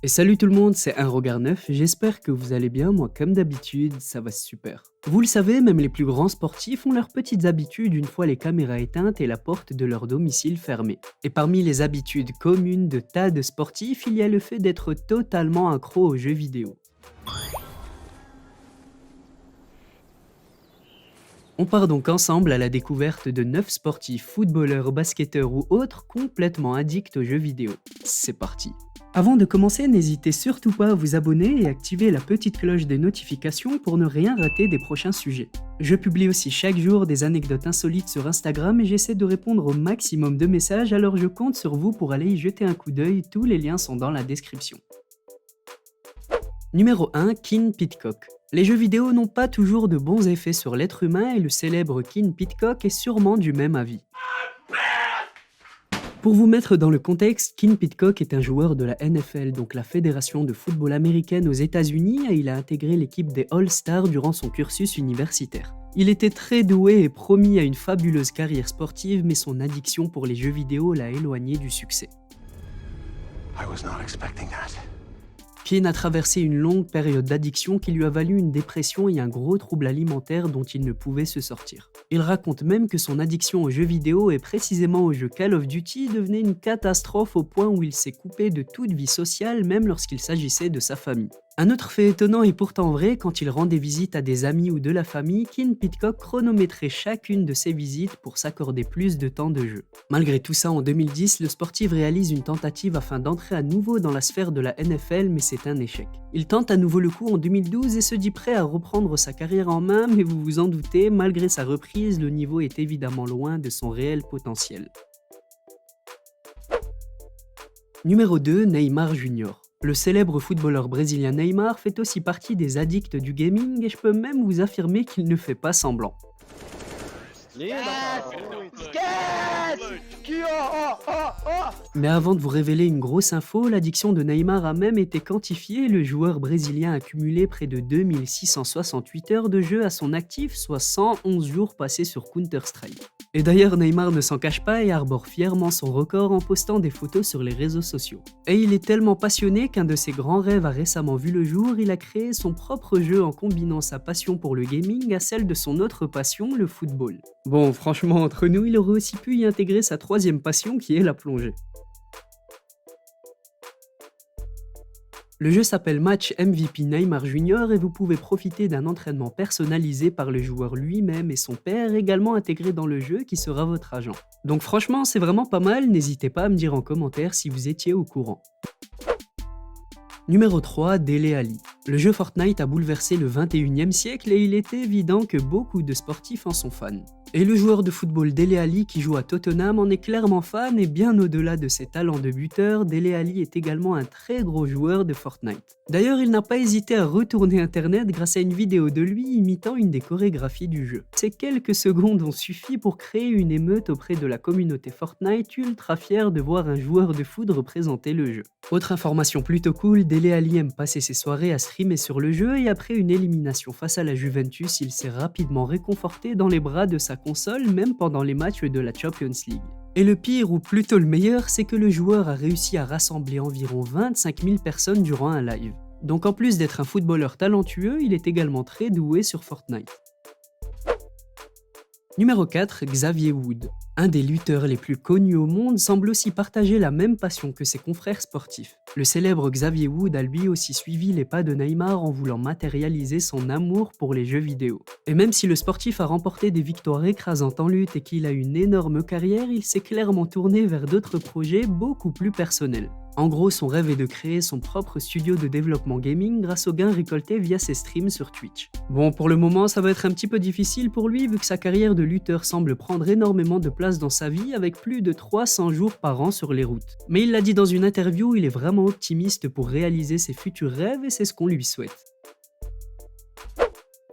Et salut tout le monde, c'est un regard neuf, j'espère que vous allez bien, moi comme d'habitude, ça va super. Vous le savez, même les plus grands sportifs ont leurs petites habitudes une fois les caméras éteintes et la porte de leur domicile fermée. Et parmi les habitudes communes de tas de sportifs, il y a le fait d'être totalement accro aux jeux vidéo. On part donc ensemble à la découverte de 9 sportifs, footballeurs, basketteurs ou autres complètement addicts aux jeux vidéo. C'est parti. Avant de commencer, n'hésitez surtout pas à vous abonner et activer la petite cloche des notifications pour ne rien rater des prochains sujets. Je publie aussi chaque jour des anecdotes insolites sur Instagram et j'essaie de répondre au maximum de messages, alors je compte sur vous pour aller y jeter un coup d'œil, tous les liens sont dans la description. Numéro 1, Ken Pitcock. Les jeux vidéo n'ont pas toujours de bons effets sur l'être humain et le célèbre Ken Pitcock est sûrement du même avis. Pour vous mettre dans le contexte, Ken Pitcock est un joueur de la NFL, donc la fédération de football américaine aux États-Unis, et il a intégré l'équipe des All-Stars durant son cursus universitaire. Il était très doué et promis à une fabuleuse carrière sportive, mais son addiction pour les jeux vidéo l'a éloigné du succès. Ken a traversé une longue période d'addiction qui lui a valu une dépression et un gros trouble alimentaire dont il ne pouvait se sortir. Il raconte même que son addiction aux jeux vidéo et précisément au jeu Call of Duty devenait une catastrophe au point où il s'est coupé de toute vie sociale même lorsqu'il s'agissait de sa famille. Un autre fait étonnant et pourtant vrai, quand il rendait visite à des amis ou de la famille, Ken Pitcock chronométrait chacune de ses visites pour s'accorder plus de temps de jeu. Malgré tout ça, en 2010, le sportif réalise une tentative afin d'entrer à nouveau dans la sphère de la NFL, mais c'est un échec. Il tente à nouveau le coup en 2012 et se dit prêt à reprendre sa carrière en main, mais vous vous en doutez, malgré sa reprise, le niveau est évidemment loin de son réel potentiel. Numéro 2, Neymar Jr. Le célèbre footballeur brésilien Neymar fait aussi partie des addicts du gaming et je peux même vous affirmer qu'il ne fait pas semblant. Mais avant de vous révéler une grosse info, l'addiction de Neymar a même été quantifiée. Le joueur brésilien a cumulé près de 2668 heures de jeu à son actif, soit 111 jours passés sur Counter-Strike. Et d'ailleurs, Neymar ne s'en cache pas et arbore fièrement son record en postant des photos sur les réseaux sociaux. Et il est tellement passionné qu'un de ses grands rêves a récemment vu le jour, il a créé son propre jeu en combinant sa passion pour le gaming à celle de son autre passion, le football. Bon, franchement, entre nous, il aurait aussi pu y intégrer sa troisième passion qui est la plongée. Le jeu s'appelle Match MVP Neymar Jr. et vous pouvez profiter d'un entraînement personnalisé par le joueur lui-même et son père, également intégré dans le jeu, qui sera votre agent. Donc franchement, c'est vraiment pas mal, n'hésitez pas à me dire en commentaire si vous étiez au courant. Numéro 3, Dele Alli. Le jeu Fortnite a bouleversé le 21e siècle et il est évident que beaucoup de sportifs en sont fans. Et le joueur de football Dele Alli qui joue à Tottenham en est clairement fan et bien au-delà de ses talents de buteur, Dele Alli est également un très gros joueur de Fortnite. D'ailleurs, il n'a pas hésité à retourner internet grâce à une vidéo de lui imitant une des chorégraphies du jeu. Ces quelques secondes ont suffi pour créer une émeute auprès de la communauté Fortnite, ultra fière de voir un joueur de foot représenter le jeu. Autre information plutôt cool, Dele Alli aime passer ses soirées à streamer sur le jeu et après une élimination face à la Juventus, il s'est rapidement réconforté dans les bras de sa console, même pendant les matchs de la Champions League. Et le pire, ou plutôt le meilleur, c'est que le joueur a réussi à rassembler environ 25 000 personnes durant un live. Donc en plus d'être un footballeur talentueux, il est également très doué sur Fortnite. Numéro 4, Xavier Woods. Un des lutteurs les plus connus au monde semble aussi partager la même passion que ses confrères sportifs. Le célèbre Xavier Woods a lui aussi suivi les pas de Neymar en voulant matérialiser son amour pour les jeux vidéo. Et même si le sportif a remporté des victoires écrasantes en lutte et qu'il a une énorme carrière, il s'est clairement tourné vers d'autres projets beaucoup plus personnels. En gros, son rêve est de créer son propre studio de développement gaming grâce aux gains récoltés via ses streams sur Twitch. Bon, pour le moment, ça va être un petit peu difficile pour lui vu que sa carrière de lutteur semble prendre énormément de place dans sa vie avec plus de 300 jours par an sur les routes. Mais il l'a dit dans une interview, il est vraiment optimiste pour réaliser ses futurs rêves et c'est ce qu'on lui souhaite.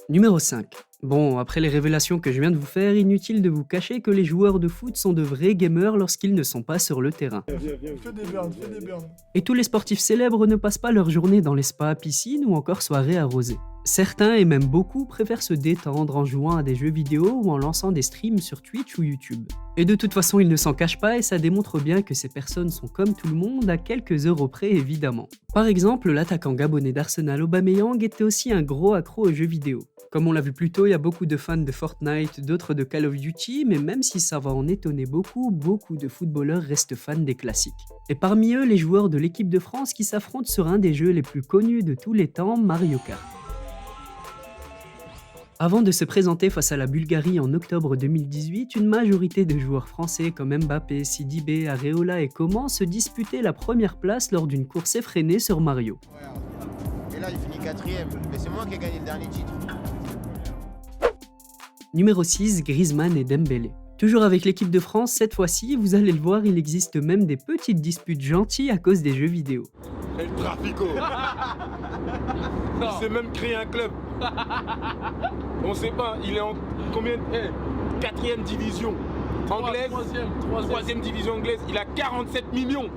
Numéro 5. Bon, après les révélations que je viens de vous faire, inutile de vous cacher que les joueurs de foot sont de vrais gamers lorsqu'ils ne sont pas sur le terrain. Fais des burns. Et tous les sportifs célèbres ne passent pas leur journée dans les spas, piscines ou encore soirées arrosées. Certains, et même beaucoup, préfèrent se détendre en jouant à des jeux vidéo ou en lançant des streams sur Twitch ou YouTube. Et de toute façon, ils ne s'en cachent pas et ça démontre bien que ces personnes sont comme tout le monde, à quelques euros près évidemment. Par exemple, l'attaquant gabonais d'Arsenal Aubameyang était aussi un gros accro aux jeux vidéo. Comme on l'a vu plus tôt, il y a beaucoup de fans de Fortnite, d'autres de Call of Duty, mais même si ça va en étonner beaucoup, beaucoup de footballeurs restent fans des classiques. Et parmi eux, les joueurs de l'équipe de France qui s'affrontent sur un des jeux les plus connus de tous les temps, Mario Kart. Avant de se présenter face à la Bulgarie en octobre 2018, une majorité de joueurs français comme Mbappé, Sidibé, Areola et Coman se disputaient la première place lors d'une course effrénée sur Mario. Et là, il finit 4ème, mais c'est moi qui ai gagné le dernier titre. Numéro 6, Griezmann et Dembélé. Toujours avec l'équipe de France, cette fois-ci, vous allez le voir, il existe même des petites disputes gentilles à cause des jeux vidéo. El Trafico. Il s'est même créé un club. On sait pas, il est en combien? 4ème division anglaise, 3ème division anglaise, il a 47 millions.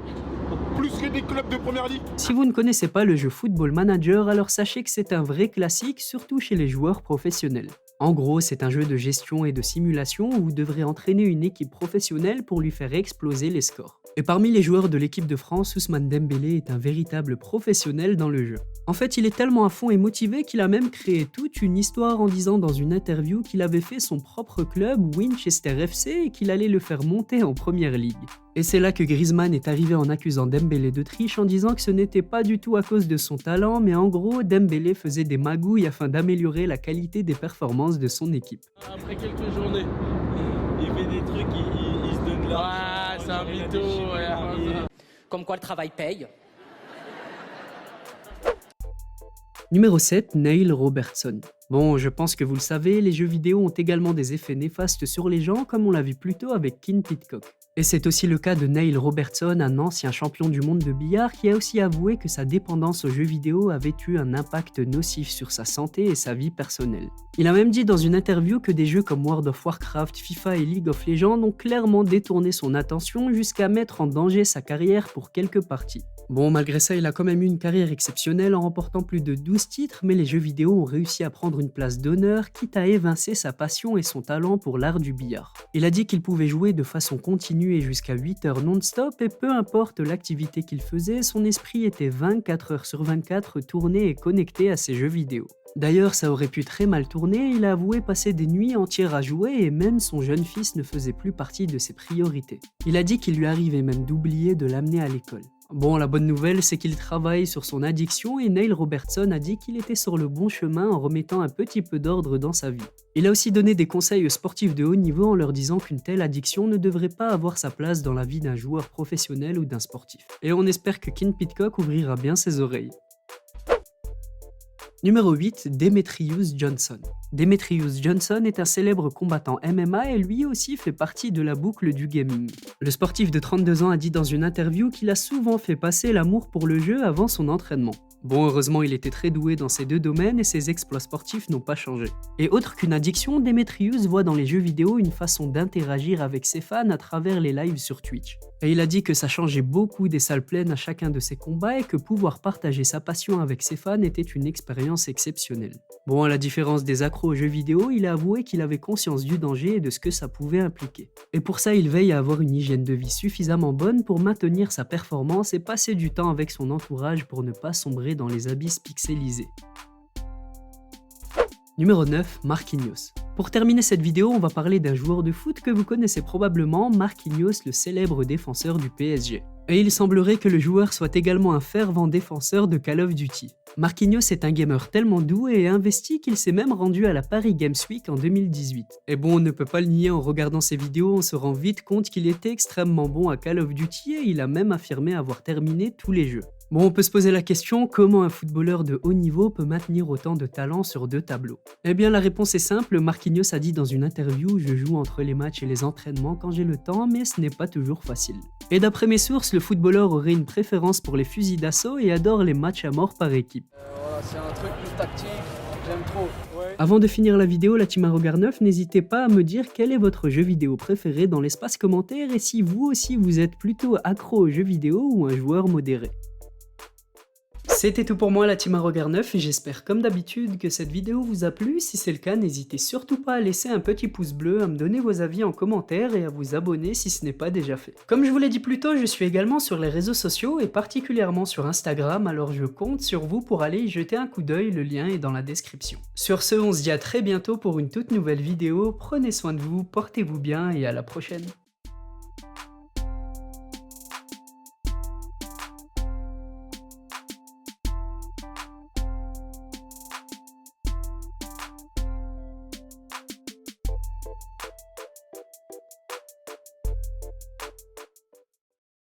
Plus que des clubs de première ligue. Si vous ne connaissez pas le jeu Football Manager, alors sachez que c'est un vrai classique, surtout chez les joueurs professionnels. En gros, c'est un jeu de gestion et de simulation où vous devrez entraîner une équipe professionnelle pour lui faire exploser les scores. Et parmi les joueurs de l'équipe de France, Ousmane Dembélé est un véritable professionnel dans le jeu. En fait, il est tellement à fond et motivé qu'il a même créé toute une histoire en disant dans une interview qu'il avait fait son propre club, Winchester FC, et qu'il allait le faire monter en première ligue. Et c'est là que Griezmann est arrivé en accusant Dembélé de triche en disant que ce n'était pas du tout à cause de son talent, mais en gros, Dembélé faisait des magouilles afin d'améliorer la qualité des performances de son équipe. Après quelques journées, il fait des trucs, il se donne là. Ouais, c'est un mytho. Comme quoi le travail paye. Numéro 7, Neil Robertson. Bon, je pense que vous le savez, les jeux vidéo ont également des effets néfastes sur les gens, comme on l'a vu plus tôt avec Ken Pitcock. Et c'est aussi le cas de Neil Robertson, un ancien champion du monde de billard qui a aussi avoué que sa dépendance aux jeux vidéo avait eu un impact nocif sur sa santé et sa vie personnelle. Il a même dit dans une interview que des jeux comme World of Warcraft, FIFA et League of Legends ont clairement détourné son attention jusqu'à mettre en danger sa carrière pour quelques parties. Bon, malgré ça, il a quand même eu une carrière exceptionnelle en remportant plus de 12 titres, mais les jeux vidéo ont réussi à prendre une place d'honneur, quitte à évincer sa passion et son talent pour l'art du billard. Il a dit qu'il pouvait jouer de façon continue et jusqu'à 8 heures non-stop, et peu importe l'activité qu'il faisait, son esprit était 24 heures sur 24 tourné et connecté à ses jeux vidéo. D'ailleurs, ça aurait pu très mal tourner, il a avoué passer des nuits entières à jouer et même son jeune fils ne faisait plus partie de ses priorités. Il a dit qu'il lui arrivait même d'oublier de l'amener à l'école. Bon, la bonne nouvelle, c'est qu'il travaille sur son addiction et Neil Robertson a dit qu'il était sur le bon chemin en remettant un petit peu d'ordre dans sa vie. Il a aussi donné des conseils aux sportifs de haut niveau en leur disant qu'une telle addiction ne devrait pas avoir sa place dans la vie d'un joueur professionnel ou d'un sportif. Et on espère que Ken Pitcock ouvrira bien ses oreilles. Numéro 8, Demetrius Johnson. Demetrius Johnson est un célèbre combattant MMA et lui aussi fait partie de la boucle du gaming. Le sportif de 32 ans a dit dans une interview qu'il a souvent fait passer l'amour pour le jeu avant son entraînement. Bon, heureusement, il était très doué dans ces deux domaines et ses exploits sportifs n'ont pas changé. Et autre qu'une addiction, Demetrius voit dans les jeux vidéo une façon d'interagir avec ses fans à travers les lives sur Twitch. Et il a dit que ça changeait beaucoup des salles pleines à chacun de ses combats et que pouvoir partager sa passion avec ses fans était une expérience exceptionnelle. Bon, à la différence des accros aux jeux vidéo, il a avoué qu'il avait conscience du danger et de ce que ça pouvait impliquer. Et pour ça, il veille à avoir une hygiène de vie suffisamment bonne pour maintenir sa performance et passer du temps avec son entourage pour ne pas sombrer dans les abysses pixelisés. Numéro 9, Marquinhos. Pour terminer cette vidéo, on va parler d'un joueur de foot que vous connaissez probablement, Marquinhos, le célèbre défenseur du PSG. Et il semblerait que le joueur soit également un fervent défenseur de Call of Duty. Marquinhos est un gamer tellement doué et investi qu'il s'est même rendu à la Paris Games Week en 2018. Et bon, on ne peut pas le nier, en regardant ses vidéos, on se rend vite compte qu'il était extrêmement bon à Call of Duty et il a même affirmé avoir terminé tous les jeux. Bon, on peut se poser la question, comment un footballeur de haut niveau peut maintenir autant de talent sur deux tableaux? Eh bien, la réponse est simple, Marquinhos a dit dans une interview « Je joue entre les matchs et les entraînements quand j'ai le temps, mais ce n'est pas toujours facile. » Et d'après mes sources, le footballeur aurait une préférence pour les fusils d'assaut et adore les matchs à mort par équipe. Voilà, c'est un truc plus tactique, j'aime trop. Ouais. Avant de finir la vidéo, la team Arogar9, n'hésitez pas à me dire quel est votre jeu vidéo préféré dans l'espace commentaire et si vous aussi vous êtes plutôt accro aux jeux vidéo ou un joueur modéré. C'était tout pour moi la team Regard 9 et j'espère comme d'habitude que cette vidéo vous a plu. Si c'est le cas, n'hésitez surtout pas à laisser un petit pouce bleu, à me donner vos avis en commentaire et à vous abonner si ce n'est pas déjà fait. Comme je vous l'ai dit plus tôt, je suis également sur les réseaux sociaux et particulièrement sur Instagram, alors je compte sur vous pour aller y jeter un coup d'œil, le lien est dans la description. Sur ce, on se dit à très bientôt pour une toute nouvelle vidéo, prenez soin de vous, portez-vous bien et à la prochaine.